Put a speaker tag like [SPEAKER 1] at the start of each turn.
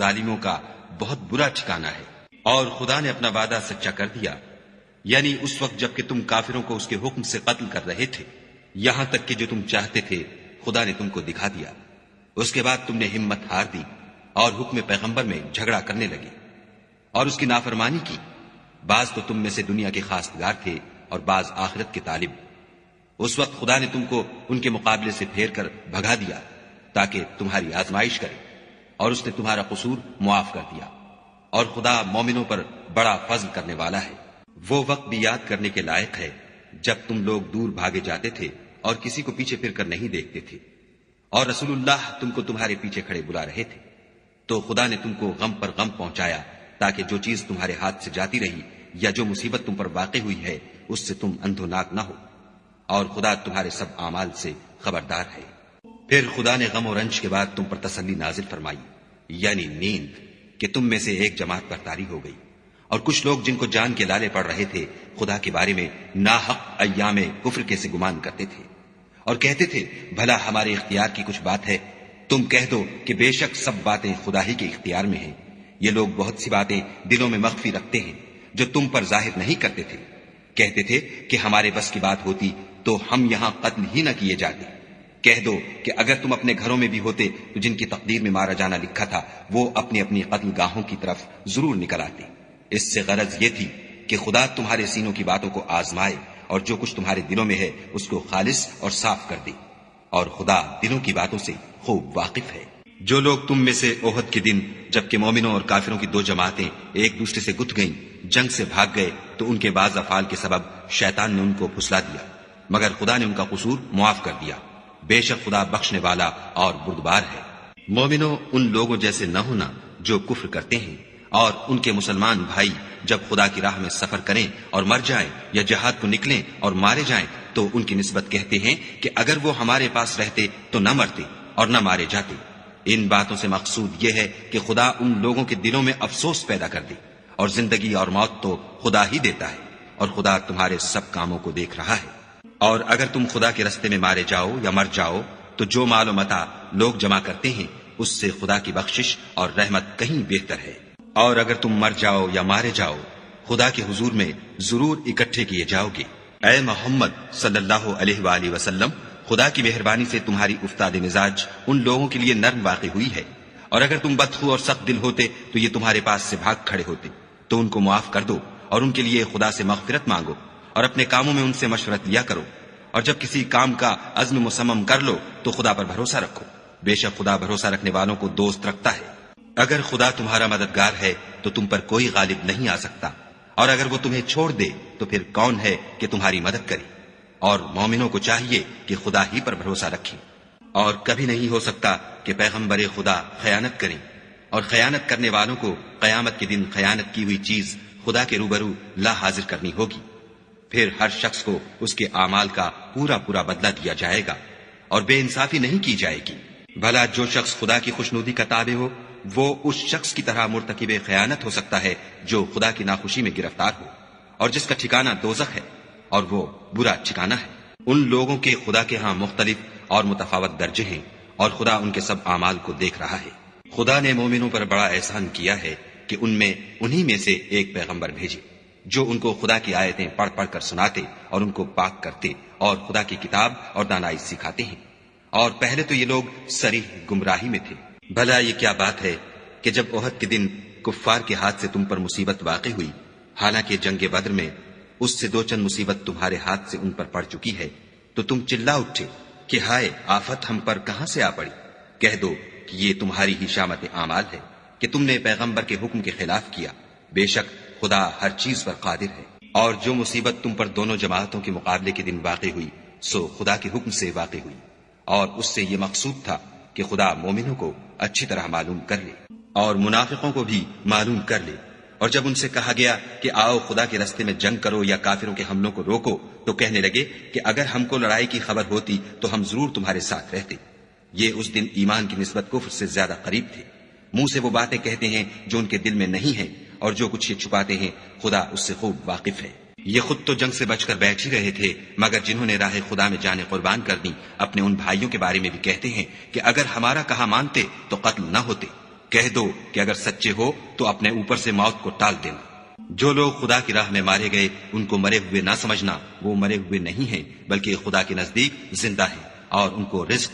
[SPEAKER 1] ظالموں کا بہت برا ٹھکانہ ہے۔ اور خدا نے اپنا وعدہ سچا کر دیا، یعنی اس وقت جب کہ تم کافروں کو اس کے حکم سے قتل کر رہے تھے، یہاں تک کہ جو تم چاہتے تھے خدا نے تم کو دکھا دیا۔ اس کے بعد تم نے ہمت ہار دی اور حکم پیغمبر میں جھگڑا کرنے لگے اور اس کی نافرمانی کی۔ بعض تو تم میں سے دنیا کے خواستگار تھے اور بعض آخرت کے طالب۔ اس وقت خدا نے تم کو ان کے مقابلے سے پھیر کر بھگا دیا تاکہ تمہاری آزمائش کرے، اور اس نے تمہارا قصور معاف کر دیا۔ اور خدا مومنوں پر بڑا فضل کرنے والا ہے۔ وہ وقت بھی یاد کرنے کے لائق ہے جب تم لوگ دور بھاگے جاتے تھے اور کسی کو پیچھے پھر کر نہیں دیکھتے تھے، اور رسول اللہ تم کو تمہارے پیچھے کھڑے بلا رہے تھے، تو خدا نے تم کو غم پر غم پہنچایا تاکہ جو چیز تمہارے ہاتھ سے جاتی رہی یا جو مصیبت تم پر واقع ہوئی ہے اس سے تم اندھوناک نہ ہو، اور خدا تمہارے سب اعمال سے خبردار ہے۔ پھر خدا نے غم و رنج کے بعد تم پر تسلی نازل فرمائی، یعنی نیند، کہ تم میں سے ایک جماعت برتاری ہو گئی، اور کچھ لوگ جن کو جان کے لالے پڑ رہے تھے خدا کے بارے میں ناحق ایام کفر کے سے گمان کرتے تھے اور کہتے تھے بھلا ہمارے اختیار کی کچھ بات ہے؟ تم کہہ دو کہ بے شک سب باتیں خدا ہی کے اختیار میں ہیں۔ یہ لوگ بہت سی باتیں دلوں میں مخفی رکھتے ہیں جو تم پر ظاہر نہیں کرتے تھے۔ کہتے تھے کہ ہمارے بس کی بات ہوتی تو ہم یہاں قتل ہی نہ کیے جاتے۔ کہہ دو کہ اگر تم اپنے گھروں میں بھی ہوتے تو جن کی تقدیر میں مارا جانا لکھا تھا وہ اپنی اپنی قتل گاہوں کی طرف ضرور نکل آتے۔ اس سے غرض یہ تھی کہ خدا تمہارے سینوں کی باتوں کو آزمائے اور جو کچھ تمہارے دلوں میں ہے اس کو خالص اور صاف کر دے، اور خدا دلوں کی باتوں سے خوب واقف ہے۔ جو لوگ تم میں سے احد کے دن جبکہ مومنوں اور کافروں کی دو جماعتیں ایک دوسرے سے گتھ گئیں جنگ سے بھاگ گئے تو ان کے بعض افعال کے سبب شیطان نے ان کو پھسلا دیا، مگر خدا نے ان کا قصور معاف کر دیا۔ بے شک خدا بخشنے والا اور بردبار ہے۔ مومنوں، ان لوگوں جیسے نہ ہونا جو کفر کرتے ہیں، اور ان کے مسلمان بھائی جب خدا کی راہ میں سفر کریں اور مر جائیں یا جہاد کو نکلیں اور مارے جائیں تو ان کی نسبت کہتے ہیں کہ اگر وہ ہمارے پاس رہتے تو نہ مرتے اور نہ مارے جاتے۔ ان باتوں سے مقصود یہ ہے کہ خدا ان لوگوں کے دلوں میں افسوس پیدا کر دے، اور زندگی اور موت تو خدا ہی دیتا ہے، اور خدا تمہارے سب کاموں کو دیکھ رہا ہے۔ اور اگر تم خدا کے رستے میں مارے جاؤ یا مر جاؤ تو جو مال و متاع لوگ جمع کرتے ہیں اس سے خدا کی بخشش اور رحمت کہیں بہتر ہے۔ اور اگر تم مر جاؤ یا مارے جاؤ خدا کے حضور میں ضرور اکٹھے کیے جاؤ گے۔ اے محمد صلی اللہ علیہ وآلہ وسلم، خدا کی مہربانی سے تمہاری افتاد مزاج ان لوگوں کے لیے نرم واقع ہوئی ہے، اور اگر تم بدخو اور سخت دل ہوتے تو یہ تمہارے پاس سے بھاگ کھڑے ہوتے۔ تو ان کو معاف کر دو اور ان کے لیے خدا سے مغفرت مانگو، اور اپنے کاموں میں ان سے مشورت لیا کرو، اور جب کسی کام کا عزم مصمم کر لو تو خدا پر بھروسہ رکھو۔ بے شک خدا بھروسہ رکھنے والوں کو دوست رکھتا ہے۔ اگر خدا تمہارا مددگار ہے تو تم پر کوئی غالب نہیں آ سکتا، اور اگر وہ تمہیں چھوڑ دے تو پھر کون ہے کہ تمہاری مدد کرے؟ اور مومنوں کو چاہیے کہ خدا ہی پر بھروسہ رکھیں، اور کبھی نہیں ہو سکتا کہ پیغمبر خدا خیانت کریں، اور خیانت کرنے والوں کو قیامت کے دن خیانت کی ہوئی چیز خدا کے روبرو لا حاضر کرنی ہوگی۔ پھر ہر شخص کو اس کے اعمال کا پورا پورا بدلہ دیا جائے گا، اور بے انصافی نہیں کی جائے گی۔ بھلا جو شخص خدا کی خوشنودی کا تابع ہو وہ اس شخص کی طرح مرتکب خیانت ہو سکتا ہے جو خدا کی ناخوشی میں گرفتار ہو، اور جس کا ٹھکانہ دوزخ ہے، اور وہ برا ٹھکانہ ہے۔ ان لوگوں کے خدا کے ہاں مختلف اور متفاوت درجے ہیں، اور خدا ان کے سب اعمال کو دیکھ رہا ہے۔ خدا نے مومنوں پر بڑا احسان کیا ہے کہ ان میں انہی میں سے ایک پیغمبر بھیجے جو ان کو خدا کی آیتیں پڑھ پڑھ کر سناتے اور ان کو پاک کرتے اور خدا کی کتاب اور دانائی سکھاتے ہیں۔ اور پہلے تو یہ لوگ صریح گمراہی میں تھے۔ بھلا یہ کیا بات ہے کہ جب احد کے دن کفار کے ہاتھ سے تم پر مصیبت واقع ہوئی، حالانکہ جنگ بدر میں اس سے دو چند مصیبت تمہارے ہاتھ سے ان پر پڑ چکی ہے، تو تم چلا اٹھے کہ ہائے آفت ہم پر کہاں سے آ پڑی؟ کہہ دو کہ یہ تمہاری ہی شامت اعمال ہے کہ تم نے پیغمبر کے حکم کے خلاف کیا۔ بے شک خدا ہر چیز پر قادر ہے۔ اور جو مصیبت تم پر دونوں جماعتوں کے مقابلے کے دن واقع ہوئی سو خدا کے حکم سے واقع ہوئی، اور اس سے یہ مقصود تھا کہ خدا مومنوں کو اچھی طرح معلوم کر لے اور منافقوں کو بھی معلوم کر لے۔ اور جب ان سے کہا گیا کہ آؤ خدا کے راستے میں جنگ کرو یا کافروں کے حملوں کو روکو تو کہنے لگے کہ اگر ہم کو لڑائی کی خبر ہوتی تو ہم ضرور تمہارے ساتھ رہتے۔ یہ اس دن ایمان کی نسبت کفر سے زیادہ قریب تھے۔ منہ سے وہ باتیں کہتے ہیں جو ان کے دل میں نہیں ہیں، اور جو کچھ یہ چھپاتے ہیں خدا اس سے خوب واقف ہے۔ یہ خود تو جنگ سے بچ کر بیٹھ ہی رہے تھے، مگر جنہوں نے راہ خدا میں جانیں قربان کر دی اپنے ان بھائیوں کے بارے میں بھی کہتے ہیں کہ اگر ہمارا کہا مانتے تو قتل نہ ہوتے، کہہ دو کہ اگر سچے ہو تو اپنے اوپر سے موت کو ٹال دینا۔ جو لوگ خدا کی راہ میں مارے گئے ان کو مرے ہوئے نہ سمجھنا، وہ مرے ہوئے نہیں ہیں بلکہ خدا کے نزدیک زندہ ہیں، اور ان کو رزق